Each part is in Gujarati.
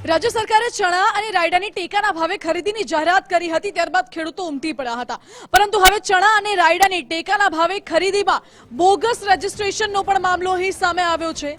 રાજ્ય સરકારે ચણા અને રાયડાની ટેકાના ભાવે ખરીદીની જાહેરાત કરી હતી, ત્યારબાદ ખેડૂતો ઉમટી પડ્યા હતા. પરંતુ હવે ચણા અને રાયડાની ટેકાના ભાવે ખરીદીમાં બોગસ રજીસ્ટ્રેશનનો પણ મામલો અહીં સામે આવ્યો છે,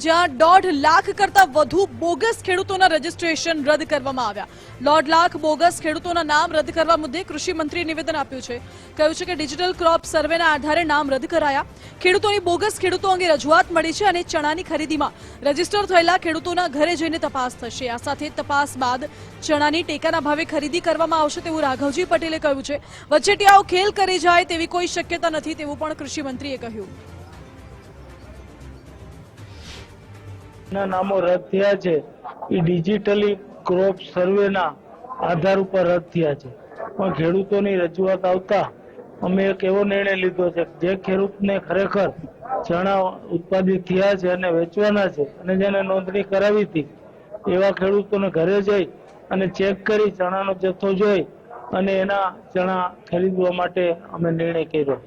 જ્યાં 1.5 લાખ કરતા વધુ બોગસ ખેડૂતોના રજીસ્ટ્રેશન રદ કરવામાં આવ્યા. 1.5 લાખ બોગસ ખેડૂતોના નામ રદ કરવા મુદ્દે કૃષિ મંત્રીએ નિવેદન આપ્યું છે. કહ્યું છે કે ડિજિટલ ક્રોપ સર્વેના આધારે નામ રદ કરાયા. ખેડૂતોની બોગસ ખેડૂતો અંગે રજૂઆત મળી છે અને ચણાની ખરીદીમાં રજીસ્ટર થયેલા ખેડૂતોના ઘરે જઈને તપાસ થશે. આ સાથે તપાસ બાદ ચણાની ટેકાના ભાવે ખરીદી કરવામાં આવશે તેવું રાઘવજી પટેલે કહ્યું છે. વચેટિયાઓ ખેલ કરી જાય તેવી કોઈ શક્યતા નથી તેવું પણ કૃષિ મંત્રીએ કહ્યું. ના નામો રદ થયા છે એ ડિજિટલી ક્રોપ સર્વેના આધાર ઉપર રદ થયા છે. પણ ખેડૂતોની રજૂઆત આવતા અમે એક એવો નિર્ણય લીધો છે કે જે ખેડૂતને ખરેખર ચણા ઉત્પાદિત થયા છે અને વેચવાના છે અને જેને નોંધણી કરાવી હતી એવા ખેડૂતોને ઘરે જઈ અને ચેક કરી ચણાનો જથ્થો જોઈ અને એના ચણા ખરીદવા માટે અમે નિર્ણય કર્યો.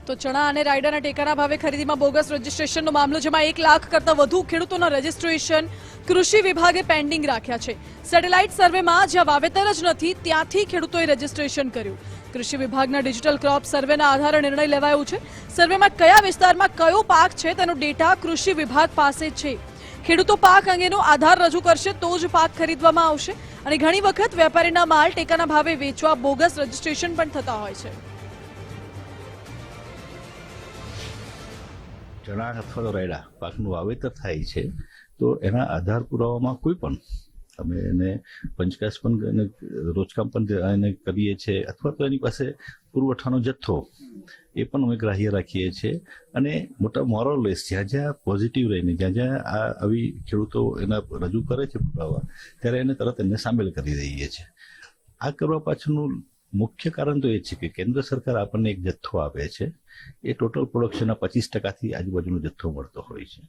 તો ચણા અને રાયડાના ટેકાના ભાવે ખરીદીમાં બોગસ રજીસ્ટ્રેશનનો મામલો, જેમાં 1 લાખ કરતા વધુ ખેડૂતોના રજીસ્ટ્રેશન કૃષિ વિભાગે પેન્ડિંગ રાખ્યા છે. સેટેલાઇટ સર્વેમાં જ્યાં વાવેતર જ નથી ત્યાંથી ખેડૂતોએ રજીસ્ટ્રેશન કર્યું. કૃષિ વિભાગના ડિજિટલ ક્રોપ સર્વેના આધારે નિર્ણય લેવાયો છે. સર્વેમાં કયા વિસ્તારમાં કયો પાક છે તેનો ડેટા કૃષિ વિભાગ પાસે છે. ખેડૂતો પાક અંગેનો આધાર રજૂ કરશે તો જ પાક ખરીદવામાં આવશે. અને ઘણી વખત વેપારીના માલ ટેકાના ભાવે વેચવા બોગસ રજીસ્ટ્રેશન પણ થતા હોય છે. ચણા અથવા તો રાયડા પાકનું વાવેતર થાય છે તો એના આધાર પુરાવામાં કોઈ પણ અમે એને પંચકાશ પણ રોજકામ પણ એને કરીએ છીએ અથવા તો એની પાસે પુરવઠાનો જથ્થો એ પણ અમે ગ્રાહ્ય રાખીએ છીએ. અને મોટા મોરલેસ જ્યાં જ્યાં પોઝિટિવ રહીને જ્યાં જ્યાં આ આવી ખેડૂતો એના રજૂ કરે છે પુરાવા ત્યારે એને તરત એને સામેલ કરી દઈએ છીએ. આ કરવા પાછળનું મુખ્ય કારણ તો એ છે કે કેન્દ્ર સરકાર આપણને એક જથ્થો આપે છે. એ ટોટલ પ્રોડક્શનના 25% આજુબાજુનો જથ્થો મળતો હોય છે.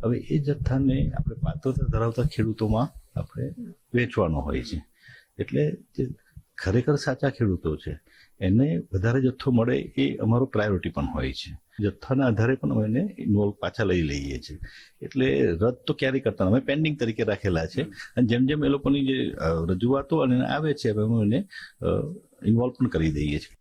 હવે એ જથ્થાને આપણે પાત્રતા ધરાવતા ખેડૂતોમાં આપણે વેચવાનો હોય છે. એટલે જે ખરેખર સાચા ખેડૂતો છે એને વધારે જથ્થો મળે એ અમારો પ્રાયોરિટી પણ હોય છે. જથ્થાના આધારે પણ અમે એને ઇન્વોલ્વ પાછા લઈ લઈએ છીએ. એટલે રદ તો ક્યારેય કરતા અમે પેન્ડિંગ તરીકે રાખેલા છે. અને જેમ જેમ એ લોકોની જે રજૂઆતો અને આવે છે અમે એને ઇન્વોલ્વ પણ કરી દઈએ છીએ.